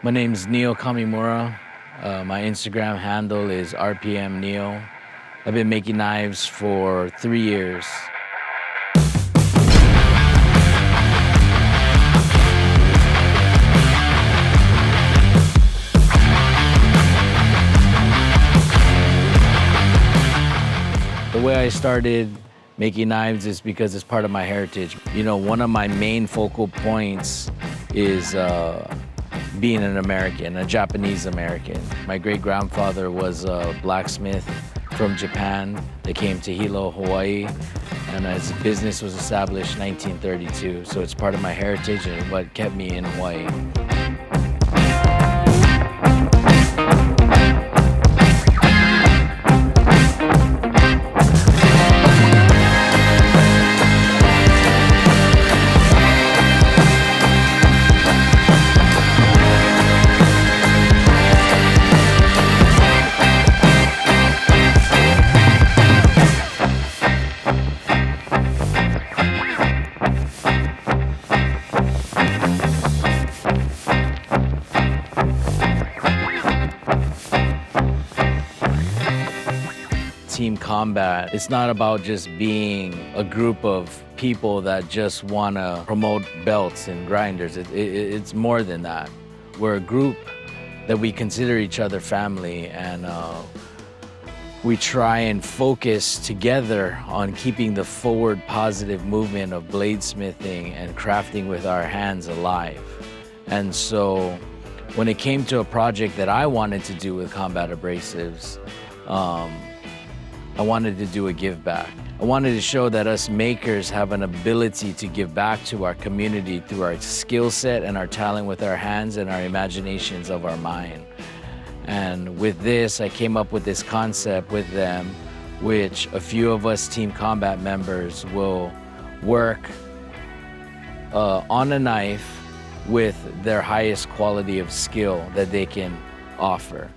My name's Kamimura. My Instagram handle is RPM. I've been making knives for 3 years. The way I started making knives is because it's part of my heritage. You know, one of my main focal points is being an American, a Japanese American. My great-grandfather was a blacksmith from Japan that came to Hilo, Hawaii, and his business was established in 1932. So it's part of my heritage and what kept me in Hawaii. Team combat, it's not about just being a group of people that just want to promote belts and grinders. It's more than that. We're a group that we consider each other family, and we try and focus together on keeping the forward positive movement of bladesmithing and crafting with our hands alive. And so when it came to a project that I wanted to do with Combat Abrasives, I wanted to do a give back. I wanted to show that us makers have an ability to give back to our community through our skill set and our talent with our hands and our imaginations of our mind. And with this, I came up with this concept with them, which a few of us Team Combat members will work on a knife with their highest quality of skill that they can offer.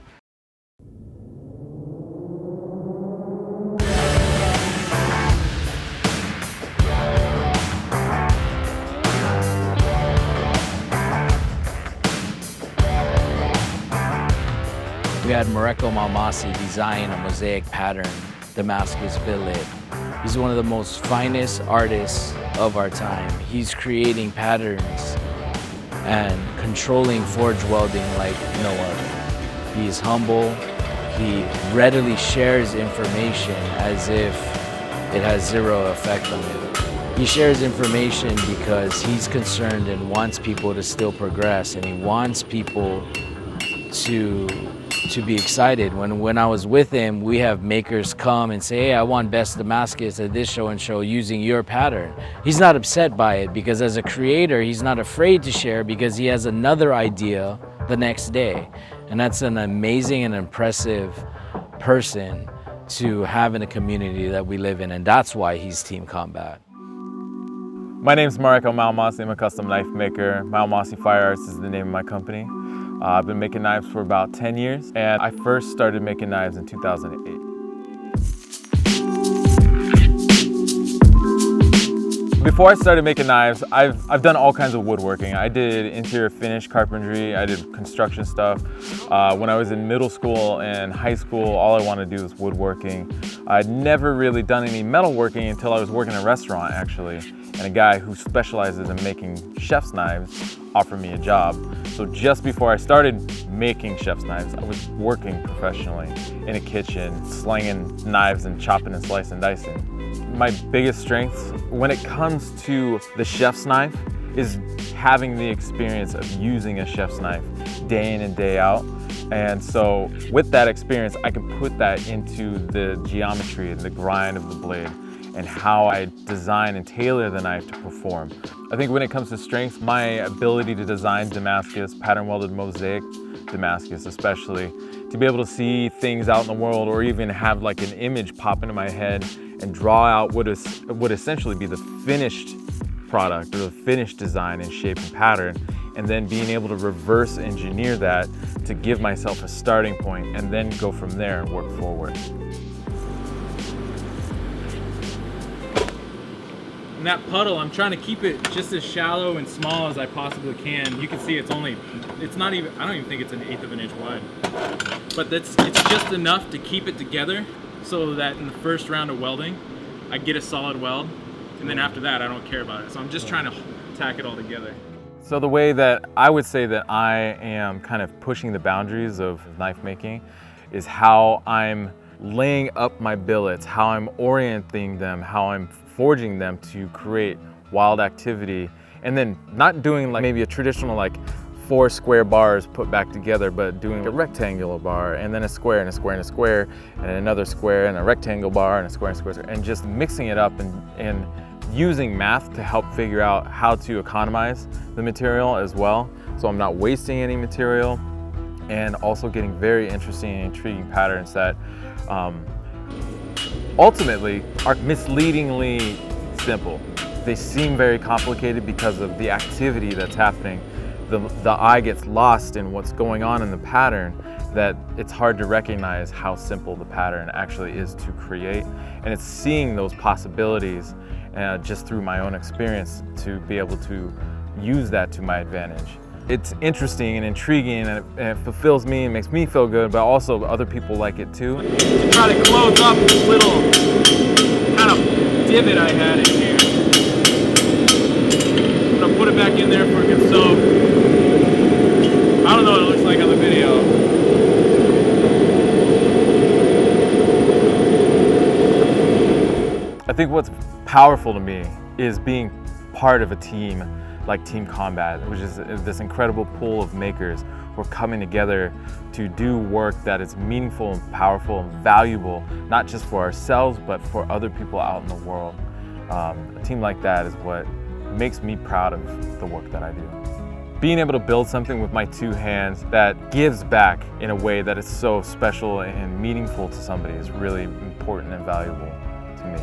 We had Mareko Maumasi design a mosaic pattern, Damascus billet. He's one of the most finest artists of our time. He's creating patterns and controlling forge welding like no other. He's humble. He readily shares information as if it has zero effect on him. He shares information because he's concerned and wants people to still progress, and he wants people to be excited. When I was with him, we have makers come and say, hey, I want best Damascus at this show and show using your pattern. He's not upset by it because as a creator, he's not afraid to share because he has another idea the next day. And that's an amazing and impressive person to have in a community that we live in, and that's why he's Team Combat. My name is Mareko Maumasi. I'm a custom knife maker. Maumasi Fire Arts is the name of my company. I've been making knives for about 10 years, and I first started making knives in 2008. Before I started making knives, I've done all kinds of woodworking. I did interior finish carpentry, I did construction stuff. When I was in middle school and high school, all I wanted to do was woodworking. I'd never really done any metalworking until I was working in a restaurant, actually. And a guy who specializes in making chef's knives offered me a job. So just before I started making chef's knives, I was working professionally in a kitchen, slinging knives and chopping and slicing and dicing. My biggest strength when it comes to the chef's knife is having the experience of using a chef's knife day in and day out. And so with that experience, I can put that into the geometry and the grind of the blade and how I design and tailor the knife to perform. I think when it comes to strengths, my ability to design Damascus, pattern welded mosaic Damascus especially, to be able to see things out in the world or even have like an image pop into my head and draw out what would essentially be the finished product or the finished design and shape and pattern, and then being able to reverse engineer that to give myself a starting point and then go from there and work forward. And that puddle, I'm trying to keep it just as shallow and small as I possibly can. You can see it's not even, I don't even think it's 1/8 of an inch wide. But it's just enough to keep it together so that in the first round of welding, I get a solid weld. And then after that, I don't care about it. So I'm just trying to tack it all together. So the way that I would say that I am kind of pushing the boundaries of knife making is how I'm laying up my billets, how I'm orienting them, how I'm forging them to create wild activity, and then not doing like maybe a traditional like 4 square bars put back together, but doing a rectangular bar and then a square and a square and a square and another square and a rectangle bar and a square and a square, and just mixing it up and using math to help figure out how to economize the material as well, so I'm not wasting any material, and also getting very interesting and intriguing patterns that ultimately are misleadingly simple. They seem very complicated because of the activity that's happening. The eye gets lost in what's going on in the pattern, that it's hard to recognize how simple the pattern actually is to create. And it's seeing those possibilities just through my own experience to be able to use that to my advantage. It's interesting and intriguing, and it fulfills me and makes me feel good, but also other people like it too. To try to close up this little kind of divot I had in here. I'm gonna put it back in there for a good soak. I don't know what it looks like on the video. I think what's powerful to me is being part of a team like Team Combat, which is this incredible pool of makers who are coming together to do work that is meaningful and powerful and valuable, not just for ourselves, but for other people out in the world. A team like that is what makes me proud of the work that I do. Being able to build something with my 2 hands that gives back in a way that is so special and meaningful to somebody is really important and valuable to me.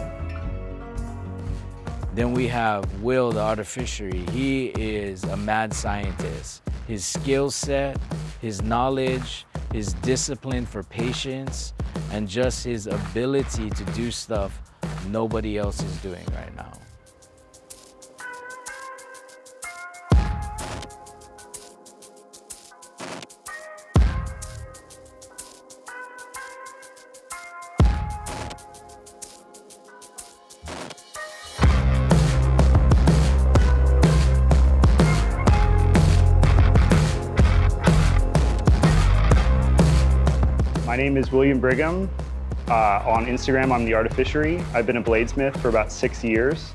Then we have Will, the artificiary. He is a mad scientist. His skill set, his knowledge, his discipline for patience, and just his ability to do stuff nobody else is doing right now. My name is William Brigham. On Instagram, I'm the artificiary. I've been a bladesmith for about 6 years.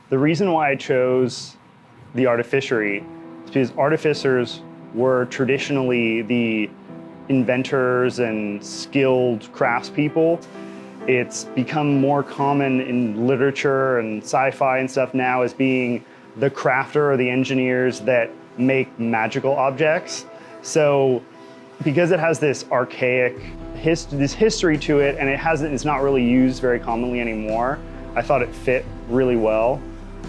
The reason why I chose the artificiary is because artificers were traditionally the inventors and skilled craftspeople. It's become more common in literature and sci-fi and stuff now as being the crafter or the engineers that make magical objects. So because it has this archaic history to it, and it's not really used very commonly anymore, I thought it fit really well.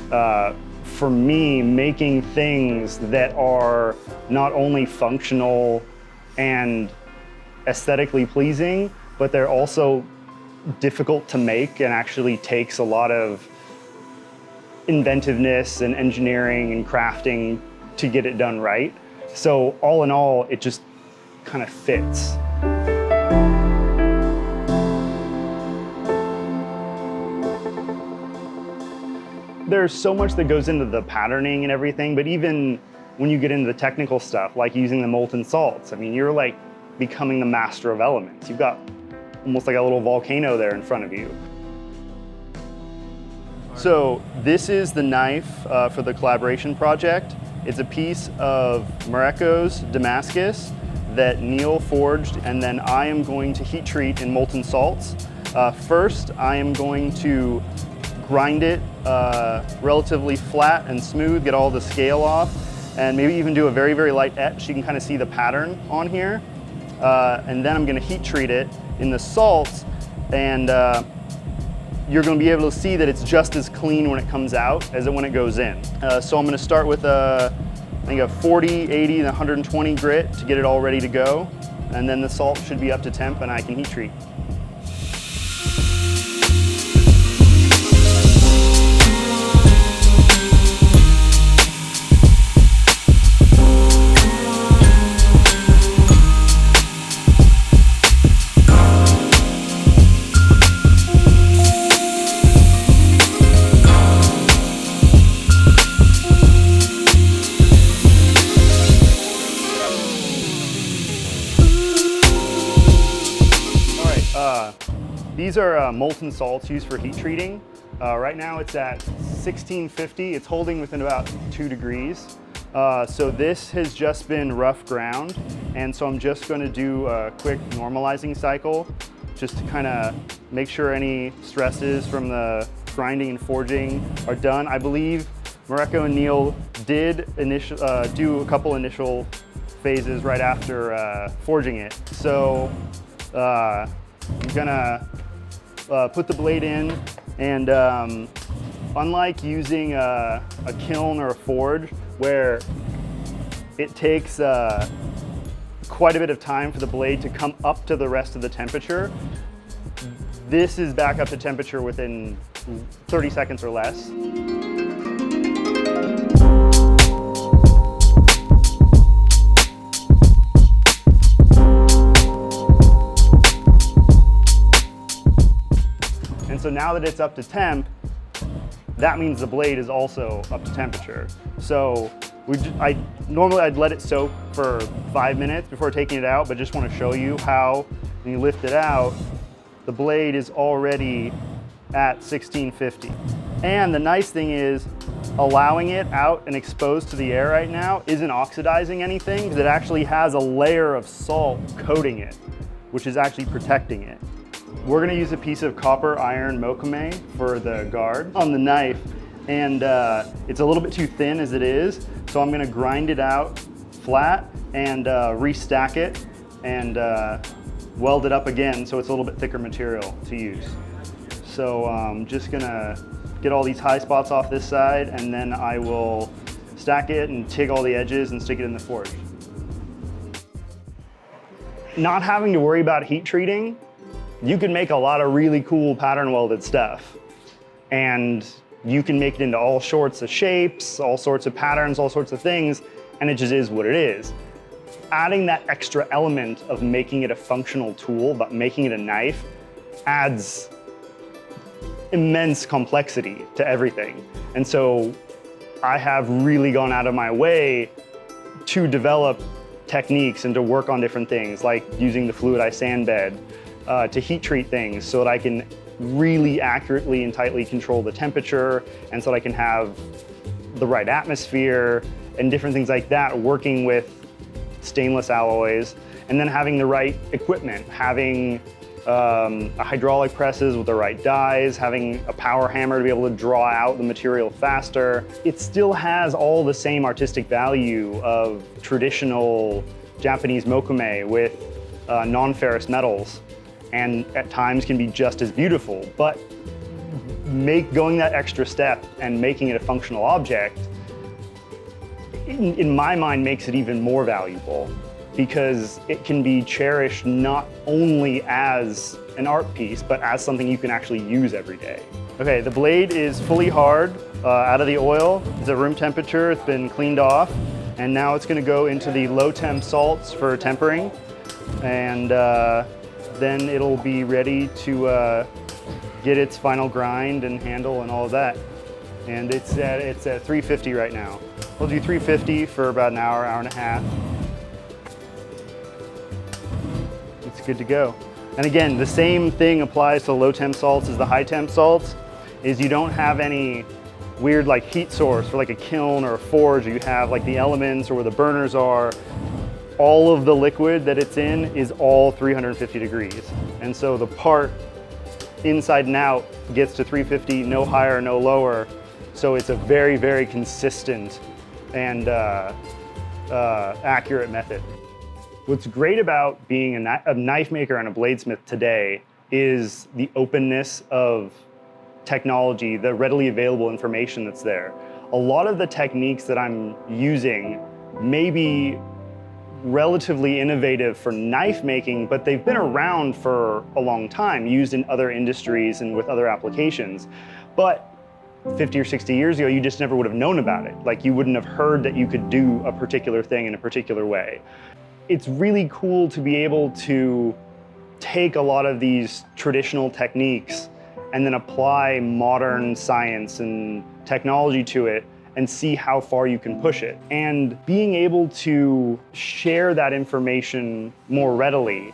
For me, making things that are not only functional and aesthetically pleasing, but they're also difficult to make and actually takes a lot of inventiveness and engineering and crafting to get it done right. So all in all, it just kind of fits. There's so much that goes into the patterning and everything, but even when you get into the technical stuff, like using the molten salts, I mean, you're like becoming the master of elements. You've got almost like a little volcano there in front of you. So this is the knife for the collaboration project. It's a piece of Mareko's Damascus that Neil forged, and then I am going to heat treat in molten salts. First, I am going to grind it relatively flat and smooth, get all the scale off, and maybe even do a very, very light etch. You can kind of see the pattern on here. And then I'm gonna heat treat it in the salts, and you're gonna be able to see that it's just as clean when it comes out as when it goes in. So I'm gonna start with I think a 40, 80, and 120 grit to get it all ready to go. And then the salt should be up to temp and I can heat treat. these are molten salts used for heat treating. Right now it's at 1650. It's holding within about 2 degrees. So this has just been rough ground, and so I'm just going to do a quick normalizing cycle just to kind of make sure any stresses from the grinding and forging are done. I believe Mareko and Neil did do a couple initial phases right after forging it. So I'm gonna put the blade in, and unlike using a kiln or a forge where it takes quite a bit of time for the blade to come up to the rest of the temperature, this is back up to temperature within 30 seconds or less. And so now that it's up to temp, that means the blade is also up to temperature. So normally I'd let it soak for 5 minutes before taking it out, but just want to show you how when you lift it out, the blade is already at 1650. And the nice thing is, allowing it out and exposed to the air right now isn't oxidizing anything, because it actually has a layer of salt coating it, which is actually protecting it. We're gonna use a piece of copper iron mokume for the guard on the knife, and it's a little bit too thin as it is, so I'm gonna grind it out flat and restack it and weld it up again so it's a little bit thicker material to use. So I'm just gonna get all these high spots off this side, and then I will stack it and TIG all the edges and stick it in the forge. Not having to worry about heat treating, you can make a lot of really cool pattern welded stuff. And you can make it into all sorts of shapes, all sorts of patterns, all sorts of things, and it just is what it is. Adding that extra element of making it a functional tool, but making it a knife, adds immense complexity to everything. And so I have really gone out of my way to develop techniques and to work on different things, like using the fluidized sand bed to heat treat things so that I can really accurately and tightly control the temperature, and so that I can have the right atmosphere and different things like that, working with stainless alloys, and then having the right equipment, having hydraulic presses with the right dies, having a power hammer to be able to draw out the material faster. It still has all the same artistic value of traditional Japanese mokume with non-ferrous metals, and at times can be just as beautiful, but going that extra step and making it a functional object, in my mind, makes it even more valuable, because it can be cherished not only as an art piece, but as something you can actually use every day. Okay, the blade is fully hard out of the oil. It's at room temperature, it's been cleaned off, and now it's gonna go into the low temp salts for tempering, and then it'll be ready to get its final grind and handle and all of that. And it's at 350 right now. We'll do 350 for about an hour, hour and a half. It's good to go. And again, the same thing applies to low temp salts as the high temp salts, is you don't have any weird like heat source for like a kiln or a forge. You have like the elements or where the burners are. All of the liquid that it's in is all 350 degrees. And so the part inside and out gets to 350, no higher, no lower. So it's a very, very consistent and accurate method. What's great about being a knife maker and a bladesmith today is the openness of technology, the readily available information that's there. A lot of the techniques that I'm using may be relatively innovative for knife making, but they've been around for a long time, used in other industries and with other applications. But 50 or 60 years ago, you just never would have known about it. Like, you wouldn't have heard that you could do a particular thing in a particular way. It's really cool to be able to take a lot of these traditional techniques and then apply modern science and technology to it and see how far you can push it. And being able to share that information more readily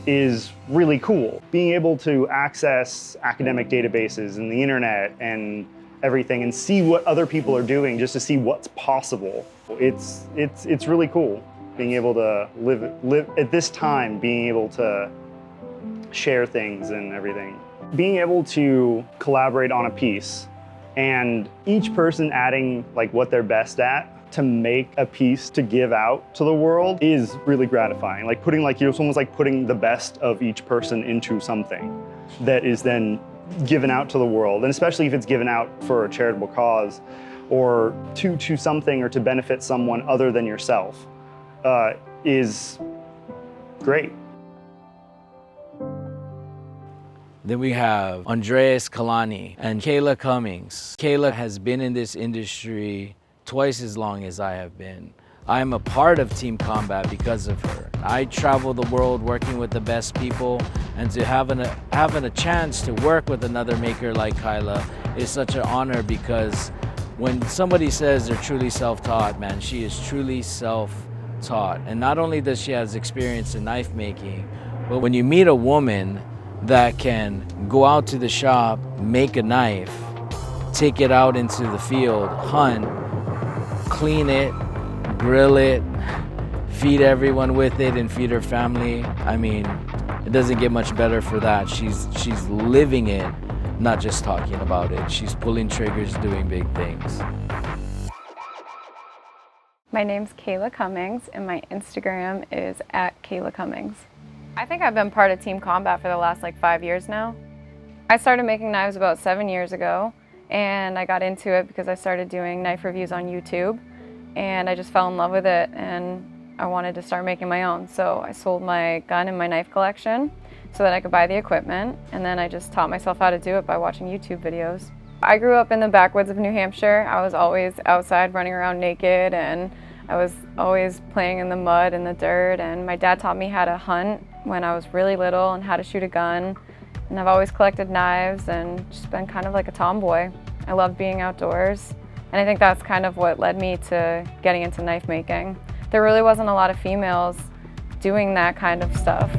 is really cool. Being able to access academic databases and the internet and everything and see what other people are doing just to see what's possible. It's really cool being able to live at this time, being able to share things and everything. Being able to collaborate on a piece and each person adding like what they're best at to make a piece to give out to the world is really gratifying. Like putting it's almost like putting the best of each person into something that is then given out to the world. And especially if it's given out for a charitable cause or to something or to benefit someone other than yourself is great. Then we have Andreas Kalani and Kaila Cumings. Kaila has been in this industry twice as long as I have been. I'm a part of Team Combat because of her. I travel the world working with the best people, and to having a chance to work with another maker like Kaila is such an honor, because when somebody says they're truly self-taught, man, she is truly self-taught. And not only does she have experience in knife making, but when you meet a woman that can go out to the shop, make a knife, take it out into the field, hunt, clean it, grill it, feed everyone with it, and feed her family. I mean, it doesn't get much better for that. She's living it, not just talking about it. She's pulling triggers, doing big things. My name's Kaila Cumings, and my Instagram is @KailaCumings. I think I've been part of Team Combat for the last 5 years now. I started making knives about 7 years ago, and I got into it because I started doing knife reviews on YouTube, and I just fell in love with it, and I wanted to start making my own. So I sold my gun and my knife collection so that I could buy the equipment, and then I just taught myself how to do it by watching YouTube videos. I grew up in the backwoods of New Hampshire. I was always outside running around naked, and I was always playing in the mud and the dirt, and my dad taught me how to hunt when I was really little and how to shoot a gun. And I've always collected knives and just been kind of like a tomboy. I love being outdoors, and I think that's kind of what led me to getting into knife making. There really wasn't a lot of females doing that kind of stuff.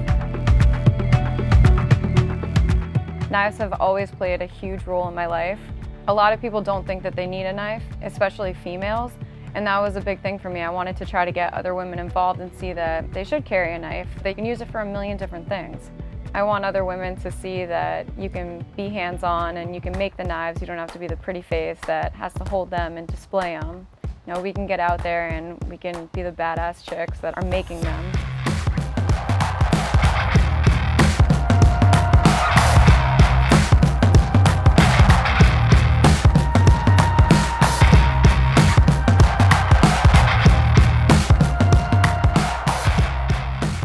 Knives have always played a huge role in my life. A lot of people don't think that they need a knife, especially females, and that was a big thing for me. I wanted to try to get other women involved and see that they should carry a knife. They can use it for a million different things. I want other women to see that you can be hands-on and you can make the knives. You don't have to be the pretty face that has to hold them and display them. You know, we can get out there and we can be the badass chicks that are making them.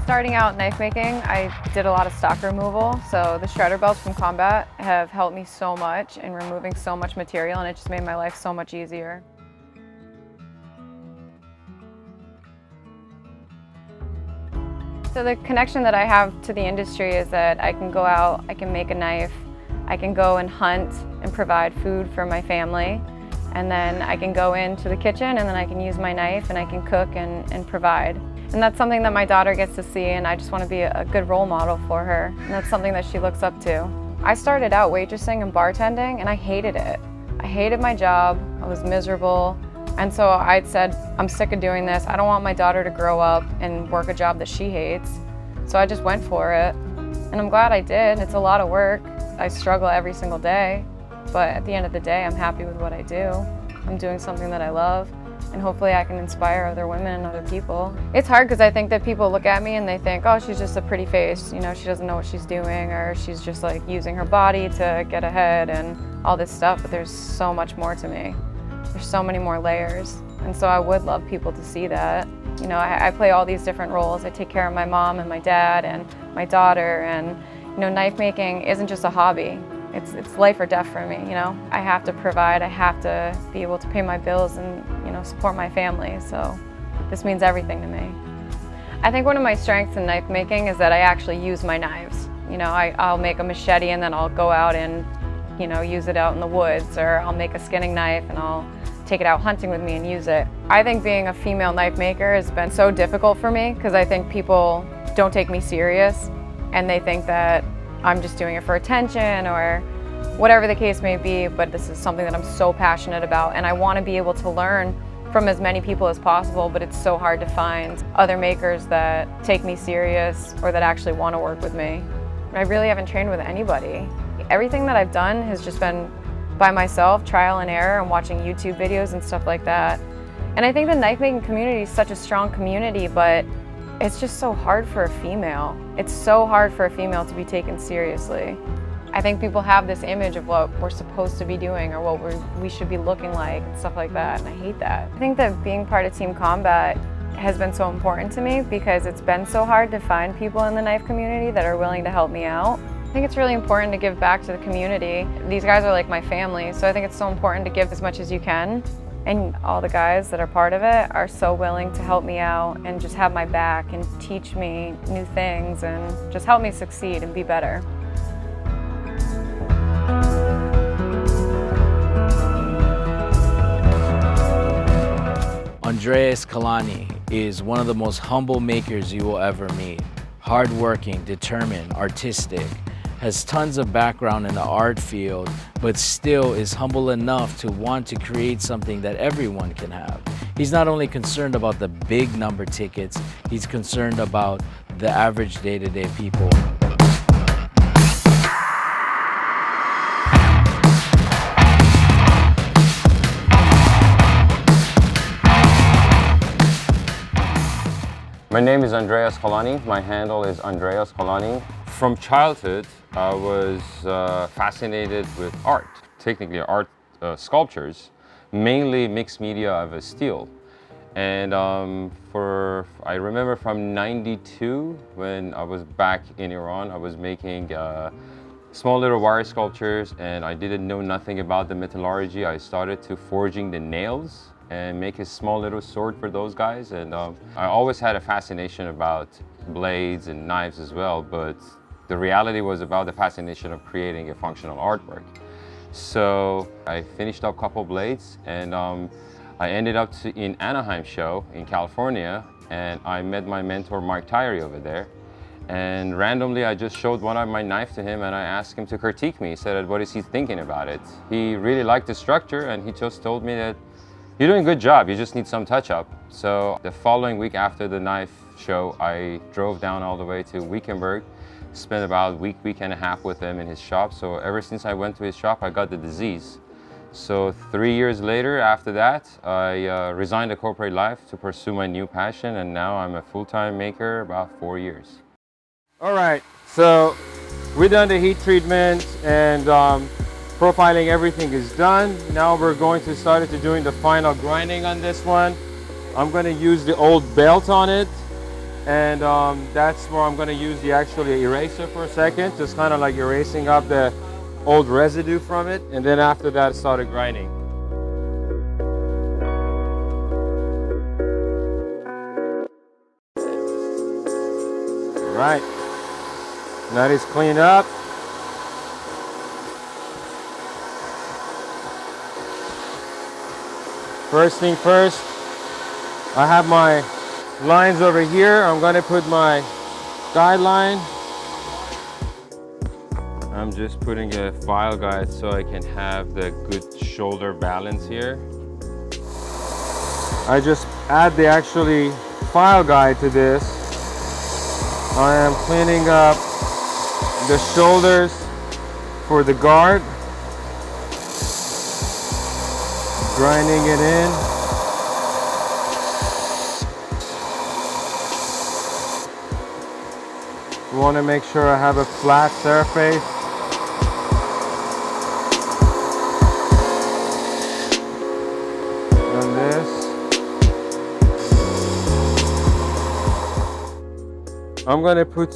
Starting out knife making, I did a lot of stock removal, so the shredder belts from Combat have helped me so much in removing so much material, and it just made my life so much easier. So the connection that I have to the industry is that I can go out, I can make a knife, I can go and hunt and provide food for my family, and then I can go into the kitchen and then I can use my knife and I can cook and provide. And that's something that my daughter gets to see, and I just want to be a good role model for her. And that's something that she looks up to. I started out waitressing and bartending, and I hated it. I hated my job, I was miserable. And so I said, I'm sick of doing this. I don't want my daughter to grow up and work a job that she hates. So I just went for it. And I'm glad I did. It's a lot of work. I struggle every single day. But at the end of the day, I'm happy with what I do. I'm doing something that I love. And hopefully I can inspire other women and other people. It's hard because I think that people look at me and they think, oh, she's just a pretty face. You know, she doesn't know what she's doing, or she's just like using her body to get ahead and all this stuff. But there's so much more to me. There's so many more layers. And so I would love people to see that. You know, I play all these different roles. I take care of my mom and my dad and my daughter. And, you know, knife making isn't just a hobby. It's life or death for me, you know. I have to provide, I have to be able to pay my bills and, you know, support my family, so this means everything to me. I think one of my strengths in knife making is that I actually use my knives. You know, I'll make a machete and then I'll go out and, you know, use it out in the woods, or I'll make a skinning knife and I'll take it out hunting with me and use it. I think being a female knife maker has been so difficult for me because I think people don't take me serious. and they think that I'm just doing it for attention or whatever the case may be, but this is something that I'm so passionate about, and I want to be able to learn from as many people as possible, but it's so hard to find other makers that take me serious or that actually want to work with me. I really haven't trained with anybody. Everything that I've done has just been by myself, trial and error, and watching YouTube videos and stuff like that. And I think the knife making community is such a strong community, but it's just so hard for a female. It's so hard for a female to be taken seriously. I think people have this image of what we're supposed to be doing or what we should be looking like and stuff like that, and I hate that. I think that being part of Team Combat has been so important to me because it's been so hard to find people in the knife community that are willing to help me out. I think it's really important to give back to the community. These guys are like my family, so I think it's so important to give as much as you can. And all the guys that are part of it are so willing to help me out and just have my back and teach me new things and just help me succeed and be better. Andreas Kalani is one of the most humble makers you will ever meet. Hardworking, determined, artistic, has tons of background in the art field, but still is humble enough to want to create something that everyone can have. He's not only concerned about the big number tickets, he's concerned about the average day-to-day people. My name is Andreas Kalani. My handle is Andreas Kalani. From childhood, I was fascinated with art, technically art sculptures, mainly mixed media of steel. And I remember from '92, when I was back in Iran, I was making small little wire sculptures, and I didn't know nothing about the metallurgy. I started to forging the nails and make a small little sword for those guys. And I always had a fascination about blades and knives as well, but the reality was about the fascination of creating a functional artwork. So I finished up a couple blades, and I ended up in Anaheim show in California, and I met my mentor Mike Tyree over there. And randomly I just showed one of my knife to him, and I asked him to critique me. He said, what is he thinking about it? He really liked the structure, and he just told me that you're doing a good job, you just need some touch-up. So the following week after the knife show, I drove down all the way to Wickenburg, spent about a week and a half with him in his shop. So ever since I went to his shop, I got the disease. So 3 years later, after that, I resigned the corporate life to pursue my new passion, and now I'm a full-time maker, about 4 years. All right, so we've done the heat treatment and profiling, everything is done. Now we're going to start to doing the final grinding on this one. I'm going to use the old belt on it, and that's where I'm going to use the actually eraser for a second, just kind of like erasing up the old residue from it, and then after that started grinding. All right, that is cleaned up. First thing first, I have my lines over here. I'm going to put my guideline. I'm just putting a file guide so I can have the good shoulder balance here. I just add the actually file guide to this. I am cleaning up the shoulders for the guard. Grinding it in. You want to make sure I have a flat surface. On this. I'm going to put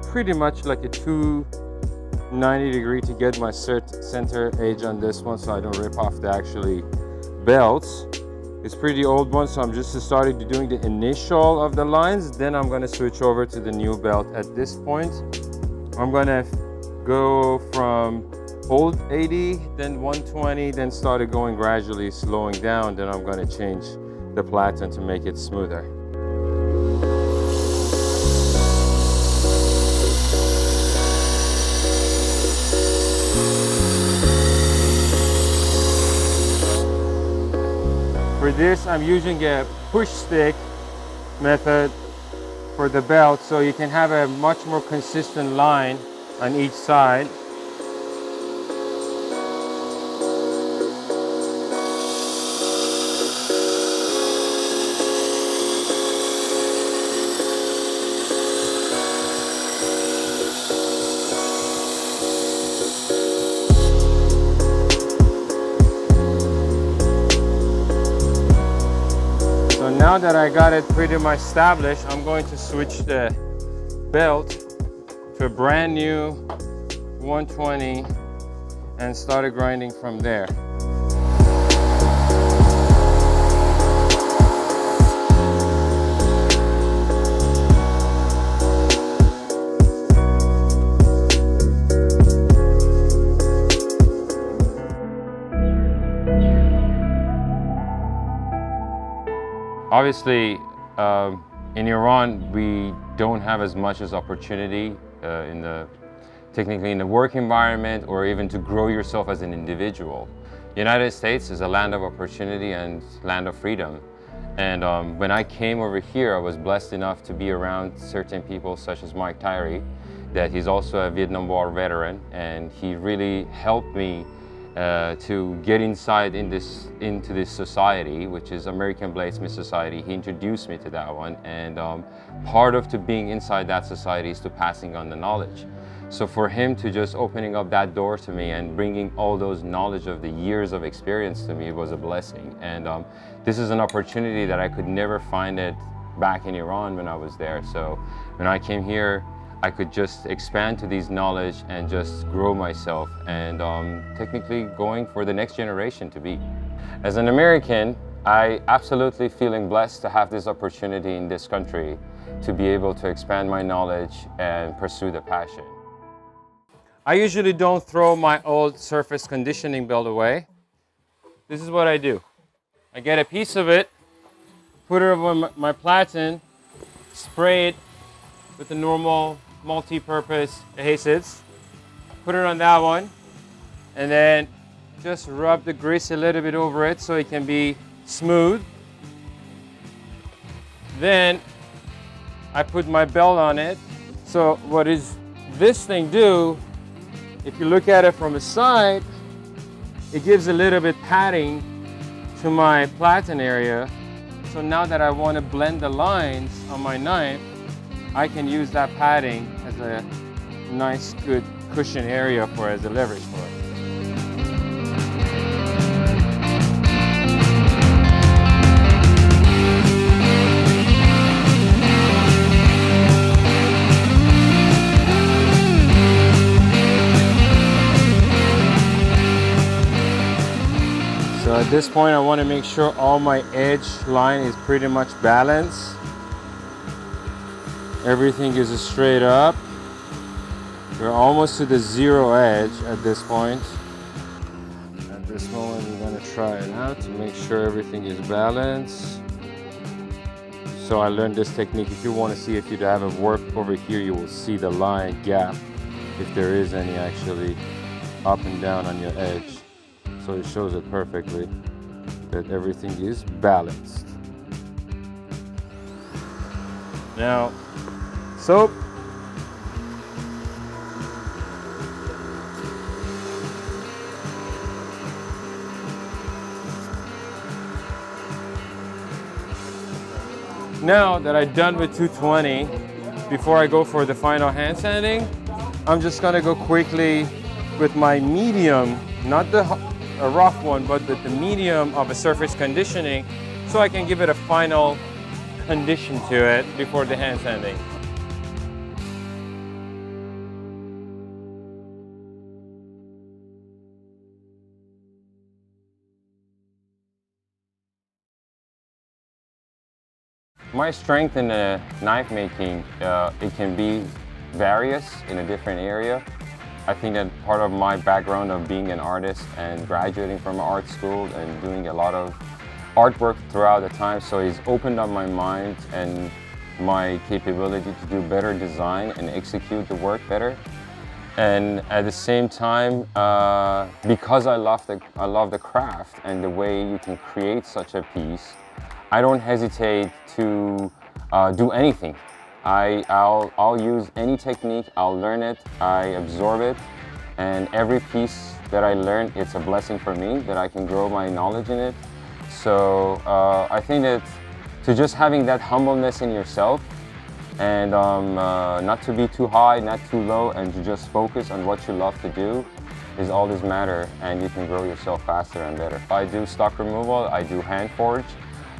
pretty much like a 290 degree to get my center edge on this one so I don't rip off the actually belts. It's pretty old one, so I'm just starting to doing the initial of the lines, then I'm going to switch over to the new belt. At this point I'm going to go from old 80, then 120, then started going gradually slowing down, then I'm going to change the platen to make it smoother. For this, I'm using a push stick method for the belt, so you can have a much more consistent line on each side. So now that I got it pretty much established, I'm going to switch the belt to a brand new 120 and start grinding from there. Obviously, in Iran, we don't have as much as opportunity technically in the work environment, or even to grow yourself as an individual. United States is a land of opportunity and land of freedom. And when I came over here, I was blessed enough to be around certain people such as Mike Tyree, that he's also a Vietnam War veteran, and he really helped me to get into this society, which is American Bladesmith Society. He introduced me to that one, and part of being inside that society is to passing on the knowledge. So for him to just opening up that door to me and bringing all those knowledge of the years of experience to me was a blessing. And this is an opportunity that I could never find it back in Iran when I was there. So when I came here, I could just expand to these knowledge and just grow myself, and technically going for the next generation to be. As an American, I absolutely feeling blessed to have this opportunity in this country to be able to expand my knowledge and pursue the passion. I usually don't throw my old surface conditioning belt away. This is what I do. I get a piece of it, put it over my platen, spray it with the normal multi-purpose adhesives, put it on that one, and then just rub the grease a little bit over it so it can be smooth. Then I put my belt on it. So what does this thing do? If you look at it from the side, it gives a little bit padding to my platen area. So now that I want to blend the lines on my knife, I can use that padding as a nice, good cushion area as a leverage for it. So at this point, I want to make sure all my edge line is pretty much balanced. Everything is straight up. We're almost to the zero edge at this point. At this moment, we're going to try it out to make sure everything is balanced. So I learned this technique. If you want to see if you have a warp over here, you will see the line gap, if there is any actually up and down on your edge. So it shows it perfectly that everything is balanced. Now, soap. Now that I'm done with 220, before I go for the final hand sanding, I'm just gonna go quickly with my medium, not a rough one, but with the medium of a surface conditioning, so I can give it a final condition to it before the hand sanding. My strength in knife making, it can be various in a different area. I think that part of my background of being an artist and graduating from art school and doing a lot of artwork throughout the time, so it's opened up my mind and my capability to do better design and execute the work better. And at the same time, because I love the craft and the way you can create such a piece, I don't hesitate to do anything. I'll use any technique, I'll learn it, I absorb it, and every piece that I learn, it's a blessing for me that I can grow my knowledge in it. So I think that to just having that humbleness in yourself and not to be too high, not too low, and to just focus on what you love to do is all this matter, and you can grow yourself faster and better. I do stock removal, I do hand forge,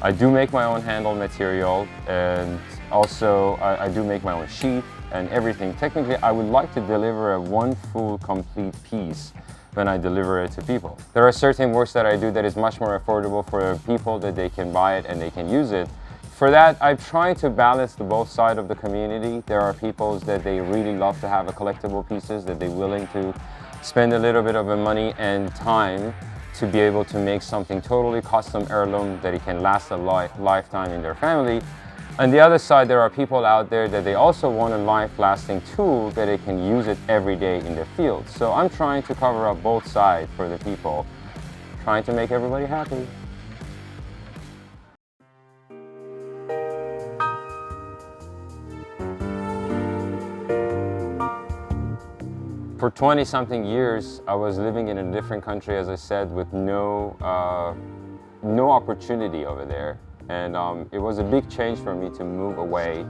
I do make my own handle material, and also I do make my own sheath and everything. Technically, I would like to deliver a one full complete piece when I deliver it to people. There are certain works that I do that is much more affordable for people, that they can buy it and they can use it. For that, I try to balance the both sides of the community. There are people that they really love to have a collectible pieces, that they're willing to spend a little bit of money and time to be able to make something totally custom heirloom that it can last a lifetime in their family. On the other side, there are people out there that they also want a life-lasting tool that they can use it every day in their field. So I'm trying to cover up both sides for the people, trying to make everybody happy. For 20-something years, I was living in a different country, as I said, with no opportunity over there. And it was a big change for me to move away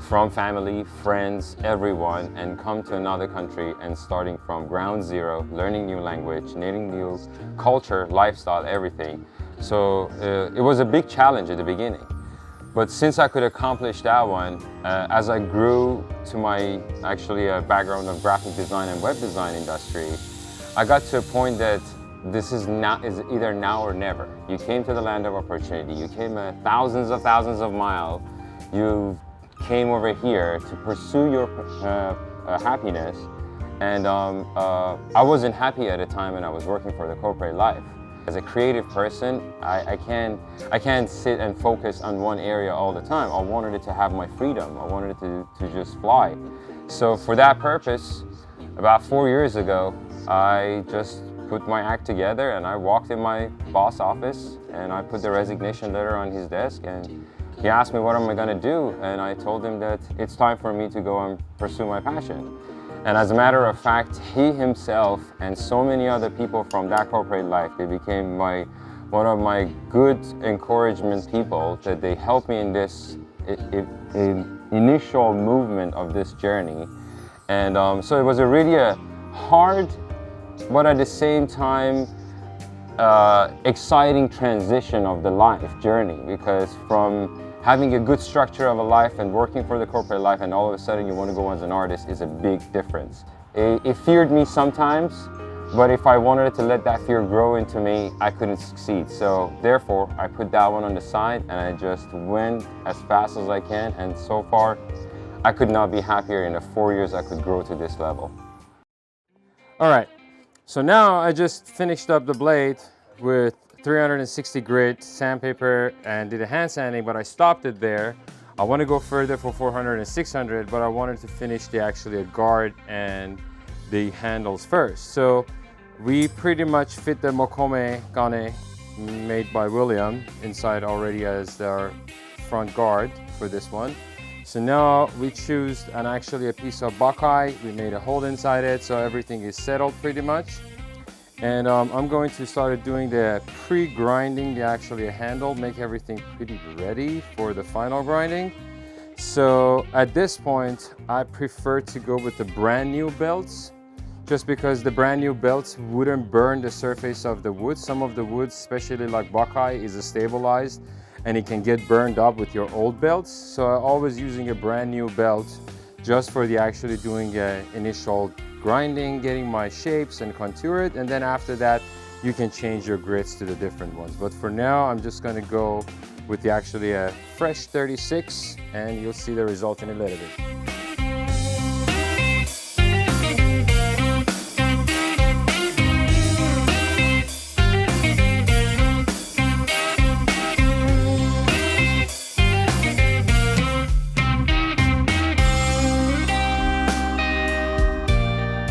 from family, friends, everyone, and come to another country and starting from ground zero, learning new language, learning new culture, lifestyle, everything. So it was a big challenge at the beginning. But since I could accomplish that one, as I grew to my background of graphic design and web design industry, I got to a point that this is either now or never. You came to the land of opportunity. You came thousands of miles. You came over here to pursue your happiness. And I wasn't happy at the time when I was working for the corporate life. As a creative person, I can't sit and focus on one area all the time. I wanted it to have my freedom. I wanted it to just fly. So for that purpose, about 4 years ago, I just put my act together and I walked in my boss office and I put the resignation letter on his desk, and he asked me what am I going to do, and I told him that it's time for me to go and pursue my passion. And as a matter of fact, he himself and so many other people from that corporate life, they became one of my good encouragement people, that they helped me in this initial movement of this journey. And so it was really a hard, but at the same time, exciting transition of the life journey, because from having a good structure of a life and working for the corporate life, and all of a sudden you want to go as an artist, is a big difference. It feared me sometimes, but if I wanted to let that fear grow into me, I couldn't succeed. So therefore, I put that one on the side and I just went as fast as I can, and so far, I could not be happier. In the 4 years I could grow to this level. All right, so now I just finished up the blade with 360 grit sandpaper and did a hand sanding, but I stopped it there. I want to go further for 400 and 600, but I wanted to finish the guard and the handles first. So we pretty much fit the Mokome Gane made by William inside already as our front guard for this one. So now we choose a piece of Buckeye. We made a hole inside it, so everything is settled pretty much. And I'm going to start doing the pre-grinding, a handle, make everything pretty ready for the final grinding. So at this point, I prefer to go with the brand new belts, just because the brand new belts wouldn't burn the surface of the wood. Some of the woods, especially like Buckeye, is stabilized and it can get burned up with your old belts. So I'm always using a brand new belt just for doing initial grinding, getting my shapes and contour it, and then after that you can change your grits to the different ones. But for now I'm just going to go with a fresh 36, and you'll see the result in a little bit.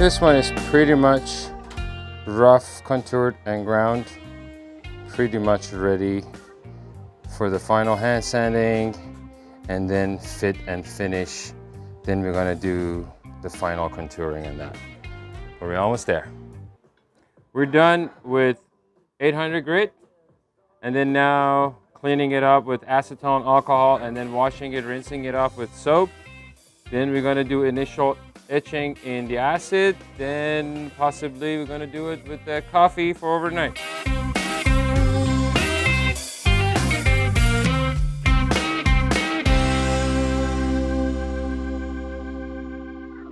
This one is pretty much rough, contoured and ground. Pretty much ready for the final hand sanding and then fit and finish. Then we're gonna do the final contouring on that. We're almost there. We're done with 800 grit, and then now cleaning it up with acetone alcohol and then washing it, rinsing it off with soap. Then we're gonna do initial etching in the acid, then possibly we're gonna do it with the coffee for overnight.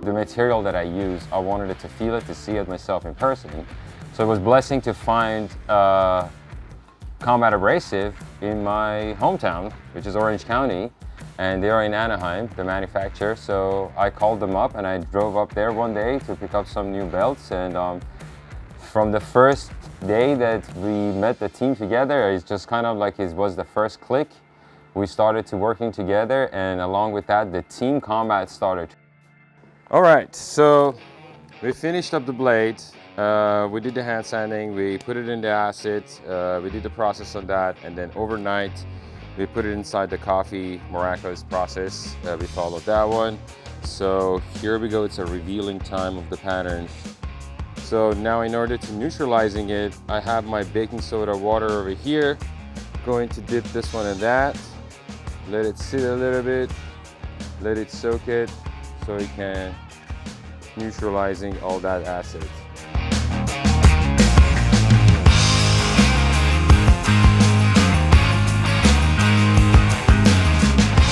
The material that I use, I wanted it to feel it, to see it myself in person. So it was a blessing to find Combat Abrasive in my hometown, which is Orange County, and they are in Anaheim, the manufacturer. So I called them up and I drove up there one day to pick up some new belts. And from the first day that we met the team together, it's just kind of like it was the first click. We started to working together, and along with that, the team combat started. All right, so we finished up the blade. We did the hand sanding, we put it in the acid, we did the process on that, and then overnight we put it inside the coffee Mareko's process. We followed that one. So here we go, it's a revealing time of the pattern. So now in order to neutralizing it, I have my baking soda water over here. Going to dip this one in that, let it sit a little bit, let it soak it so it can neutralizing all that acid.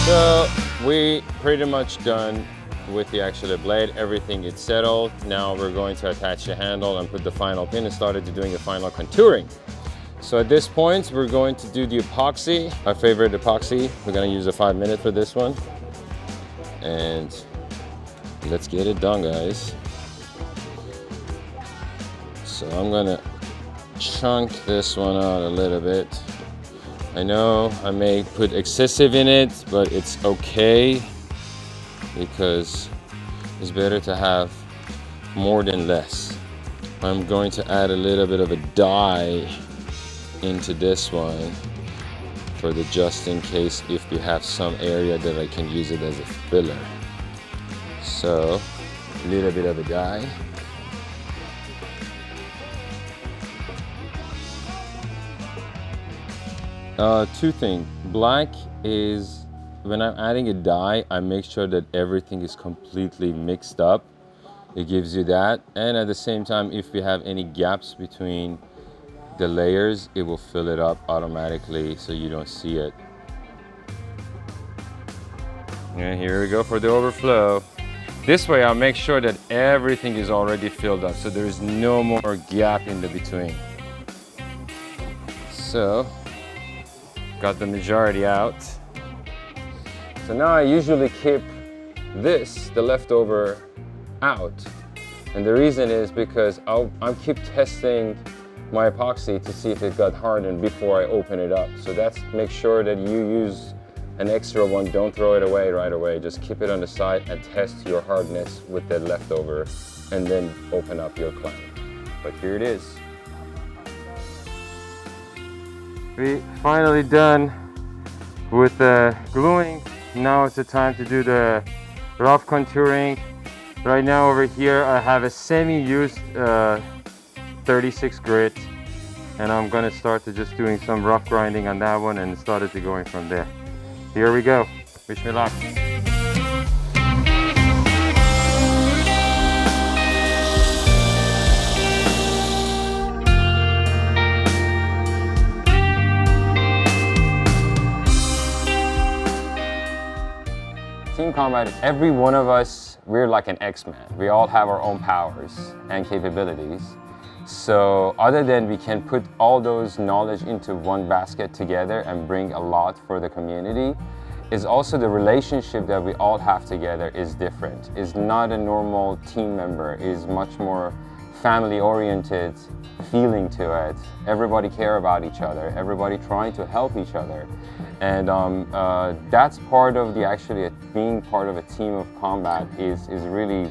So we pretty much done with the actual blade. Everything is settled. Now we're going to attach the handle and put the final pin and started to doing the final contouring. So at this point, we're going to do the epoxy. Our favorite epoxy. We're gonna use a 5-minute for this one. And let's get it done, guys. So I'm gonna chunk this one out a little bit. I know I may put excessive in it, but it's okay because it's better to have more than less. I'm going to add a little bit of a dye into this one for the just in case if we have some area that I can use it as a filler. So a little bit of a dye. Two things. Black is, when I'm adding a dye, I make sure that everything is completely mixed up. It gives you that. And at the same time, if we have any gaps between the layers, it will fill it up automatically so you don't see it. And here we go for the overflow. This way I'll make sure that everything is already filled up so there's no more gap in the between. So, got the majority out. So now I usually keep this, the leftover, out. And the reason is because I'll keep testing my epoxy to see if it got hardened before I open it up. So that's, make sure that you use an extra one. Don't throw it away right away. Just keep it on the side and test your hardness with the leftover and then open up your clamp. But here it is. We finally done with the gluing. Now it's the time to do the rough contouring. Right now over here I have a semi-used 36 grit, and I'm gonna start to just doing some rough grinding on that one and started to going from there. Here we go. Wish me luck. Team combat, every one of us, we're like an X-Man. We all have our own powers and capabilities. So other than we can put all those knowledge into one basket together and bring a lot for the community, is also the relationship that we all have together is different. Is not a normal team member, is much more family-oriented feeling to it. Everybody care about each other, everybody trying to help each other. And that's part of being part of a team of combat is really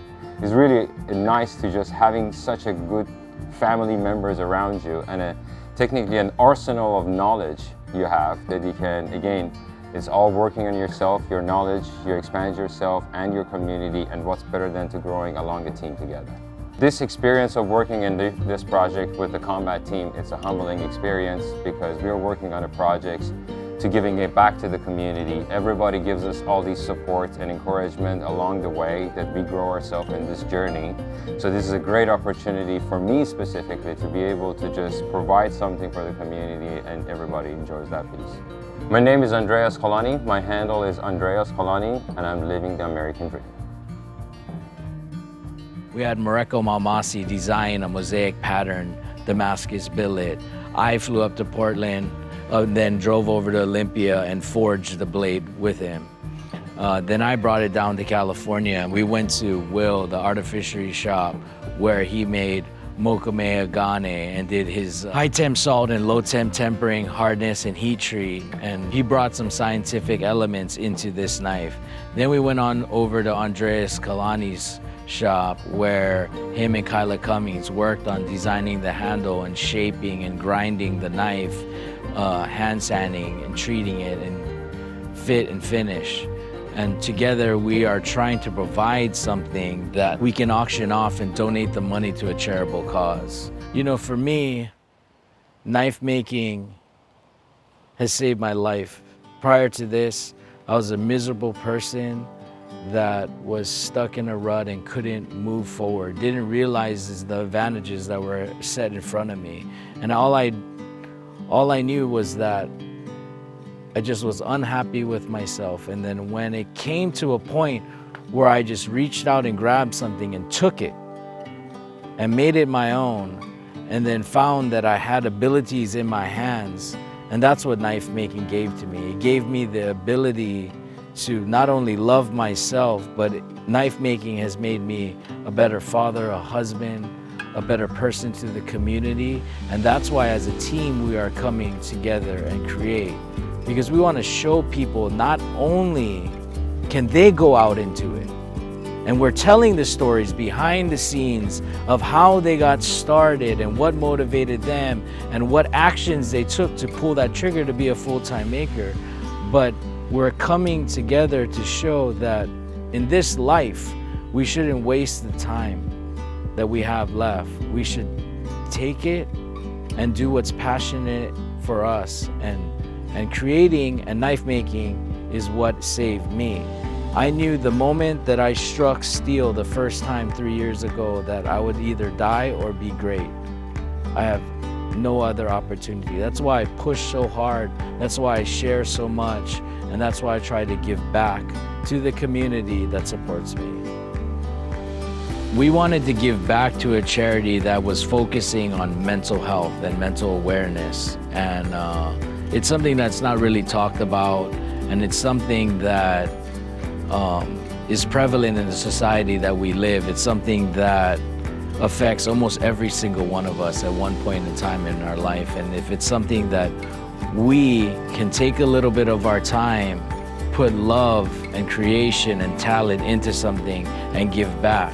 nice to just having such a good family members around you and technically an arsenal of knowledge you have that you can, again, it's all working on yourself, your knowledge, you expand yourself and your community, and what's better than to growing along a team together. This experience of working in this project with the combat team, it's a humbling experience because we're working on a project to giving it back to the community. Everybody gives us all these supports and encouragement along the way that we grow ourselves in this journey. So this is a great opportunity for me specifically to be able to just provide something for the community and everybody enjoys that piece. My name is Andreas Kalani. My handle is Andreas Kalani and I'm living the American dream. We had Mareko Maumasi design a mosaic pattern, Damascus billet. I flew up to Portland, then drove over to Olympia and forged the blade with him. Then I brought it down to California and we went to Will, the artificery shop, where he made mokamea gane and did his high temp salt and low temp tempering, hardness and heat treat. And he brought some scientific elements into this knife. Then we went on over to Andreas Kalani's shop where him and Kaila Cumings worked on designing the handle and shaping and grinding the knife, hand sanding and treating it and fit and finish. And together we are trying to provide something that we can auction off and donate the money to a charitable cause. You know, for me, knife making has saved my life. Prior to this, I was a miserable person that was stuck in a rut and couldn't move forward, didn't realize the advantages that were set in front of me. And all I knew was that I just was unhappy with myself. And then when it came to a point where I just reached out and grabbed something and took it and made it my own, and then found that I had abilities in my hands, and that's what knife making gave to me. It gave me the ability to not only love myself, but knife making has made me a better father, a husband, a better person to the community. And that's why as a team we are coming together and create, because we want to show people not only can they go out into it, and we're telling the stories behind the scenes of how they got started and what motivated them and what actions they took to pull that trigger to be a full-time maker, but we're coming together to show that in this life, we shouldn't waste the time that we have left. We should take it and do what's passionate for us. And creating and knife making is what saved me. I knew the moment that I struck steel the first time 3 years ago that I would either die or be great. I have no other opportunity. That's why I push so hard. That's why I share so much. And that's why I try to give back to the community that supports me. We wanted to give back to a charity that was focusing on mental health and mental awareness. And it's something that's not really talked about, and it's something that is prevalent in the society that we live. It's something that affects almost every single one of us at one point in time in our life. And if it's something that we can take a little bit of our time, put love and creation and talent into something and give back.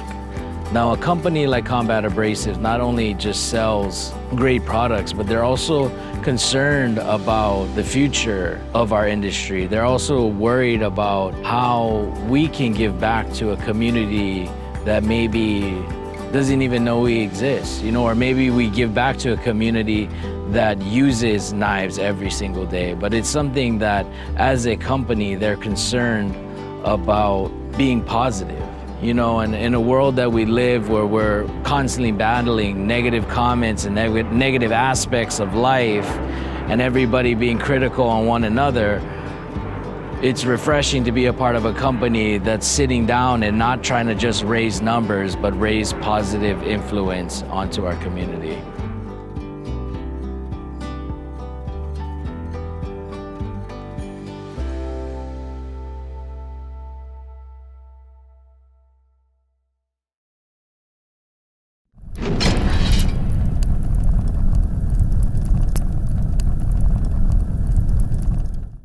Now, a company like Combat Abrasives not only just sells great products, but they're also concerned about the future of our industry. They're also worried about how we can give back to a community that maybe doesn't even know we exist, you know, or maybe we give back to a community that uses knives every single day. But it's something that, as a company, they're concerned about being positive. You know, and in a world that we live where we're constantly battling negative comments and negative aspects of life and everybody being critical on one another, it's refreshing to be a part of a company that's sitting down and not trying to just raise numbers, but raise positive influence onto our community.